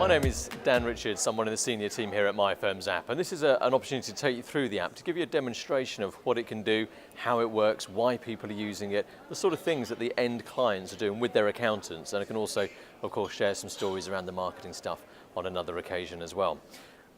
My name is Dan Richards. I'm one of the senior team here at My Firms app, and this is an opportunity to take you through the app to give you a demonstration of what it can do, how it works, why people are using it, the sort of things that the end clients are doing with their accountants, and I can also, of course, share some stories around the marketing stuff on another occasion as well.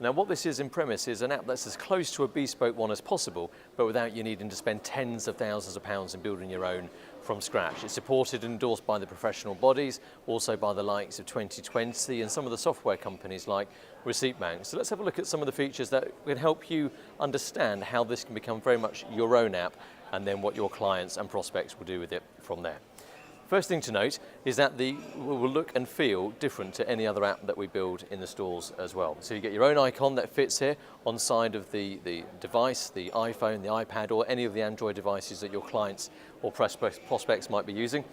Now, what this is in premise is an app that's as close to a bespoke one as possible, but without you needing to spend tens of thousands of pounds in building your own from scratch. It's supported and endorsed by the professional bodies, also by the likes of 2020 and some of the software companies like Receipt Bank. So let's have a look at some of the features that can help you understand how this can become very much your own app, and then what your clients and prospects will do with it from there. First thing to note is that will look and feel different to any other app that we build in the stores as well. So you get your own icon that fits here on side of the device, the iPhone, the iPad, or any of the Android devices that your clients or prospects might be using.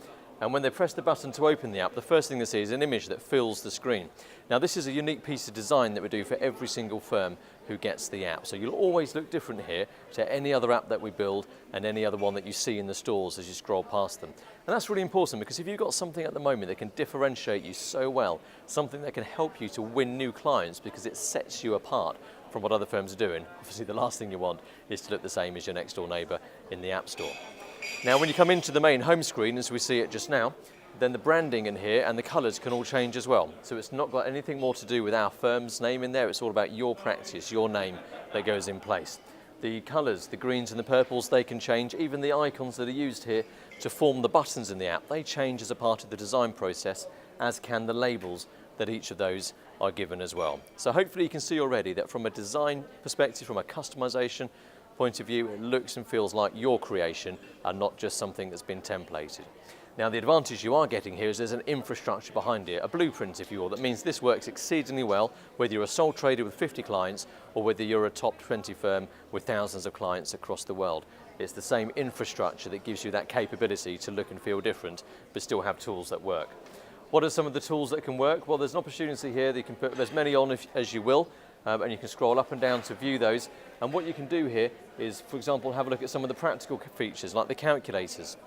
And when they press the button to open the app, the first thing they see is an image that fills the screen. Now, this is a unique piece of design that we do for every single firm who gets the app. So you'll always look different here to any other app that we build and any other one that you see in the stores as you scroll past them. And that's really important, because if you've got something at the moment that can differentiate you so well, something that can help you to win new clients because it sets you apart from what other firms are doing, obviously the last thing you want is to look the same as your next door neighbour in the App Store. Now, when you come into the main home screen, as we see it just now, then the branding in here and the colours can all change as well. So it's not got anything more to do with our firm's name in there, it's all about your practice, your name that goes in place. The colours, the greens and the purples, they can change. Even the icons that are used here to form the buttons in the app, they change as a part of the design process, as can the labels that each of those are given as well. So hopefully you can see already that from a design perspective, from a customisation point of view, it looks and feels like your creation and not just something that's been templated. Now, the advantage you are getting here is there's an infrastructure behind it, a blueprint if you will, that means this works exceedingly well whether you're a sole trader with 50 clients or whether you're a top 20 firm with thousands of clients across the world. It's the same infrastructure that gives you that capability to look and feel different but still have tools that work. What are some of the tools that can work? Well, there's an opportunity here that you can put as many on as you will, and you can scroll up and down to view those. And what you can do here is, for example, have a look at some of the practical features like the calculators.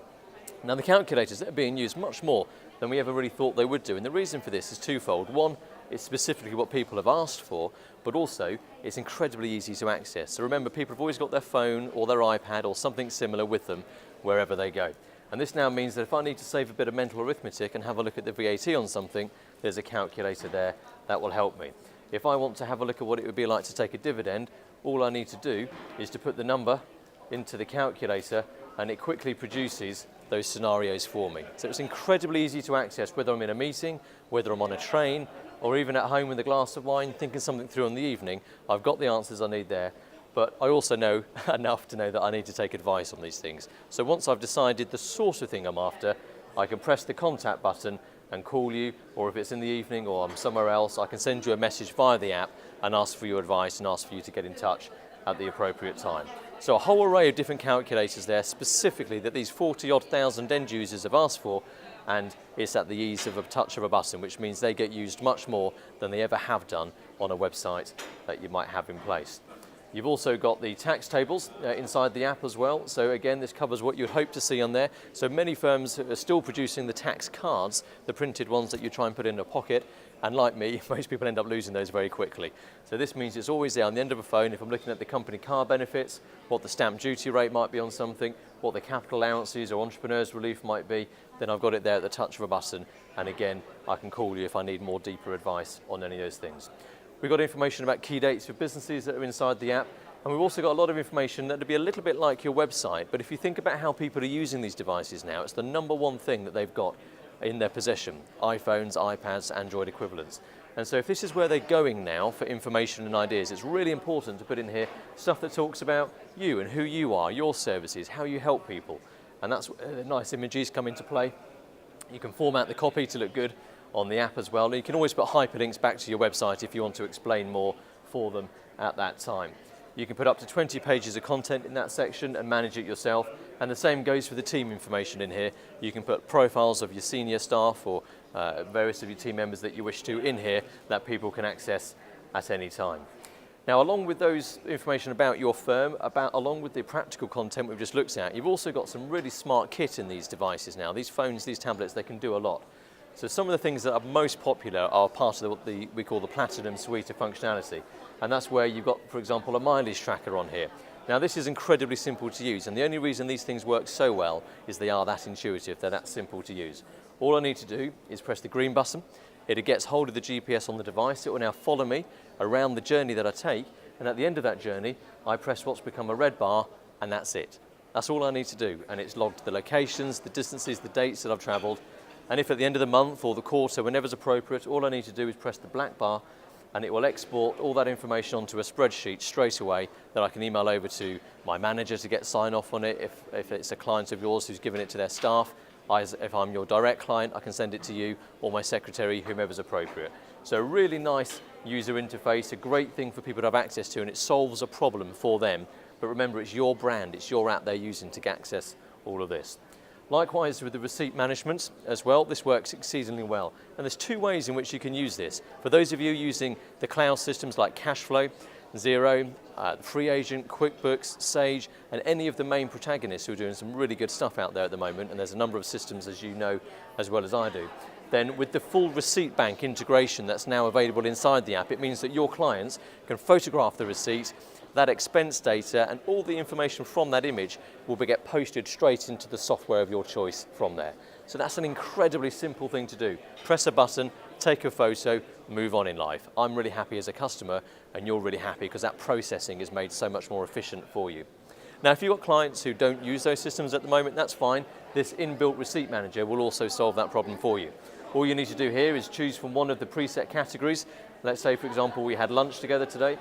Now, the calculators that are being used much more than we ever really thought they would do, and the reason for this is twofold. One, it's specifically what people have asked for, but also it's incredibly easy to access. So remember, people have always got their phone or their iPad or something similar with them wherever they go. And this now means that if I need to save a bit of mental arithmetic and have a look at the VAT on something, there's a calculator there that will help me. If I want to have a look at what it would be like to take a dividend, all I need to do is to put the number into the calculator and it quickly produces those scenarios for me. So it's incredibly easy to access, whether I'm in a meeting, whether I'm on a train, or even at home with a glass of wine, thinking something through in the evening. I've got the answers I need there, but I also know enough to know that I need to take advice on these things. So once I've decided the sort of thing I'm after, I can press the contact button and call you, or if it's in the evening or I'm somewhere else, I can send you a message via the app and ask for your advice and ask for you to get in touch at the appropriate time. So a whole array of different calculators there, specifically that these 40-odd thousand end users have asked for, and it's at the ease of a touch of a button, which means they get used much more than they ever have done on a website that you might have in place. You've also got the tax tables inside the app as well. So again, this covers what you'd hope to see on there. So many firms are still producing the tax cards, the printed ones that you try and put in a pocket. And like me, most people end up losing those very quickly. So this means it's always there on the end of a phone. If I'm looking at the company car benefits, what the stamp duty rate might be on something, what the capital allowances or entrepreneurs relief might be, then I've got it there at the touch of a button. And again, I can call you if I need more deeper advice on any of those things. We've got information about key dates for businesses that are inside the app, and we've also got a lot of information that would be a little bit like your website, but if you think about how people are using these devices now, it's the number one thing that they've got in their possession: iPhones, iPads, Android equivalents. And so if this is where they're going now for information and ideas, it's really important to put in here stuff that talks about you and who you are, your services, how you help people. And that's where nice images come into play. You can format the copy to look good on the app as well. And you can always put hyperlinks back to your website if you want to explain more for them at that time. You can put up to 20 pages of content in that section and manage it yourself. And the same goes for the team information in here. You can put profiles of your senior staff or various of your team members that you wish to in here that people can access at any time. Now, along with those information about your firm, along with the practical content we've just looked at, you've also got some really smart kit in these devices now. These phones, these tablets, they can do a lot. So some of the things that are most popular are part of what we call the Platinum suite of functionality. And that's where you've got, for example, a mileage tracker on here. Now this is incredibly simple to use, and the only reason these things work so well is they are that intuitive, they're that simple to use. All I need to do is press the green button, it gets hold of the GPS on the device, it will now follow me around the journey that I take, and at the end of that journey, I press what's become a red bar, and that's it. That's all I need to do, and it's logged the locations, the distances, the dates that I've travelled, and if at the end of the month or the quarter, whenever's appropriate, all I need to do is press the black bar, and it will export all that information onto a spreadsheet straight away that I can email over to my manager to get sign off on it. If it's a client of yours who's given it to their staff, if I'm your direct client, I can send it to you or my secretary, whomever's appropriate. So a really nice user interface, a great thing for people to have access to, and it solves a problem for them. But remember, it's your brand, it's your app they're using to access all of this. Likewise with the receipt management as well, this works exceedingly well. And there's two ways in which you can use this. For those of you using the cloud systems like Cashflow, Xero, FreeAgent, QuickBooks, Sage, and any of the main protagonists who are doing some really good stuff out there at the moment, and there's a number of systems as you know as well as I do, then with the full receipt bank integration that's now available inside the app, it means that your clients can photograph the receipt, that expense data and all the information from that image will get posted straight into the software of your choice from there. So that's an incredibly simple thing to do. Press a button, take a photo, move on in life. I'm really happy as a customer and you're really happy because that processing is made so much more efficient for you. Now if you've got clients who don't use those systems at the moment, that's fine. This inbuilt receipt manager will also solve that problem for you. All you need to do here is choose from one of the preset categories. Let's say for example we had lunch together today.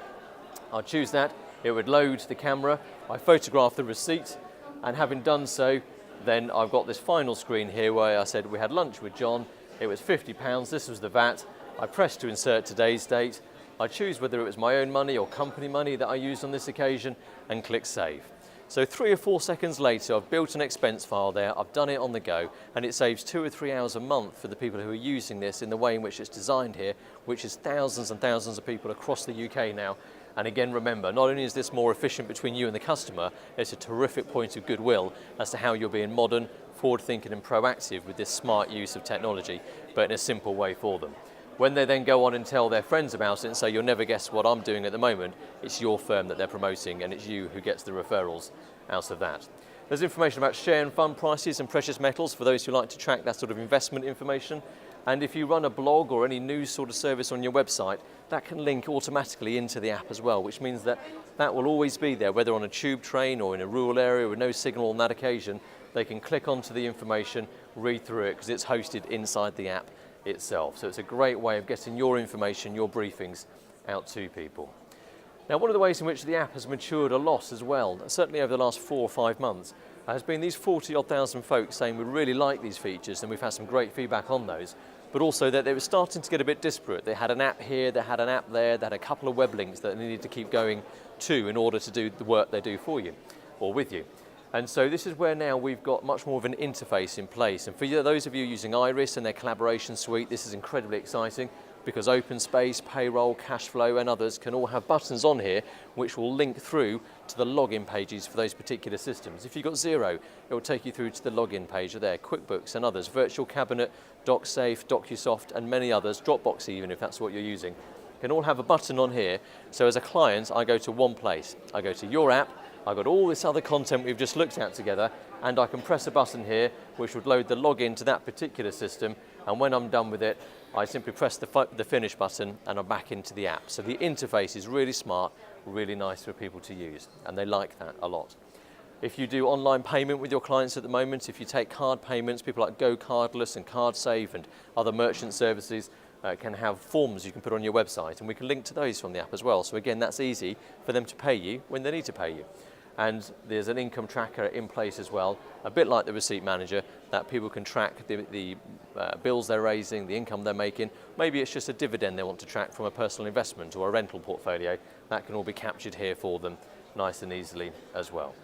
I'll choose that, it would load the camera, I photograph the receipt, and having done so, then I've got this final screen here where I said we had lunch with John, it was £50, this was the VAT, I press to insert today's date, I choose whether it was my own money or company money that I used on this occasion, and click save. So 3 or 4 seconds later, I've built an expense file there, I've done it on the go, and it saves 2 or 3 hours a month for the people who are using this in the way in which it's designed here, which is thousands and thousands of people across the UK now. And again, remember, not only is this more efficient between you and the customer, it's a terrific point of goodwill as to how you're being modern, forward-thinking and proactive with this smart use of technology, but in a simple way for them. When they then go on and tell their friends about it and say, you'll never guess what I'm doing at the moment, it's your firm that they're promoting and it's you who gets the referrals out of that. There's information about share and fund prices and precious metals for those who like to track that sort of investment information. And if you run a blog or any news sort of service on your website, that can link automatically into the app as well, which means that that will always be there, whether on a tube train or in a rural area with no signal on that occasion. They can click onto the information, read through it, because it's hosted inside the app itself. So it's a great way of getting your information, your briefings out to people. Now, one of the ways in which the app has matured a lot as well, certainly over the last 4 or 5 months, has been these 40-odd thousand folks saying we really like these features, and we've had some great feedback on those, but also that they were starting to get a bit disparate. They had an app here, they had an app there, they had a couple of web links that they needed to keep going to in order to do the work they do for you or with you. And so this is where now we've got much more of an interface in place. And for those of you using Iris and their collaboration suite, this is incredibly exciting because OpenSpace, Payroll, Cashflow and others can all have buttons on here which will link through to the login pages for those particular systems. If you've got Xero, it will take you through to the login page there, QuickBooks and others, Virtual Cabinet, DocSafe, DocuSoft and many others, Dropbox even if that's what you're using, can all have a button on here. So as a client, I go to one place. I go to your app, I've got all this other content we've just looked at together, and I can press a button here which would load the login to that particular system, and when I'm done with it, I simply press the finish button and I'm back into the app. So the interface is really smart, really nice for people to use, and they like that a lot. If you do online payment with your clients at the moment, if you take card payments, people like Go Cardless and CardSave and other merchant services can have forms you can put on your website, and we can link to those from the app as well. So again, that's easy for them to pay you when they need to pay you. And there's an income tracker in place as well, a bit like the receipt manager, that people can track the bills they're raising, the income they're making. Maybe it's just a dividend they want to track from a personal investment or a rental portfolio. That can all be captured here for them nice and easily as well.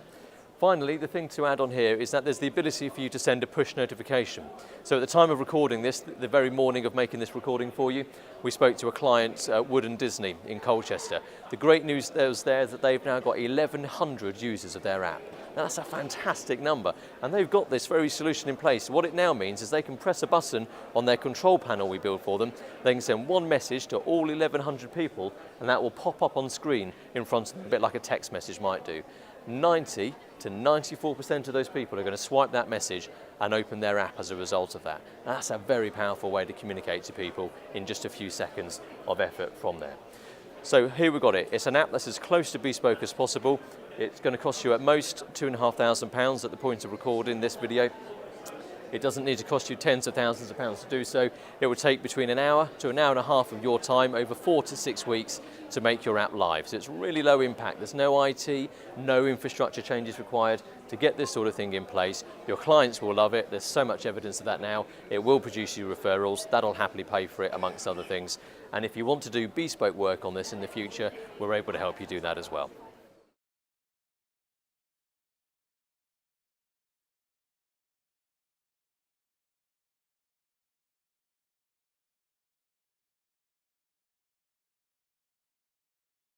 Finally, the thing to add on here is that there's the ability for you to send a push notification. So at the time of recording this, the very morning of making this recording for you, we spoke to a client, Wood and Disney in Colchester. The great news there is that they've now got 1,100 users of their app. That's a fantastic number. And they've got this very solution in place. What it now means is they can press a button on their control panel we build for them. They can send one message to all 1,100 people, and that will pop up on screen in front of them, a bit like a text message might do. 90 to 94% of those people are going to swipe that message and open their app as a result of that. That's a very powerful way to communicate to people in just a few seconds of effort from there. So here we've got it. It's an app that's as close to bespoke as possible. It's going to cost you at most £2,500 at the point of recording this video. It doesn't need to cost you tens of thousands of pounds to do so. It will take between an hour to an hour and a half of your time over 4 to 6 weeks to make your app live. So it's really low impact. There's no IT, no infrastructure changes required to get this sort of thing in place. Your clients will love it. There's so much evidence of that now. It will produce you referrals. That'll happily pay for it, amongst other things. And if you want to do bespoke work on this in the future, we're able to help you do that as well.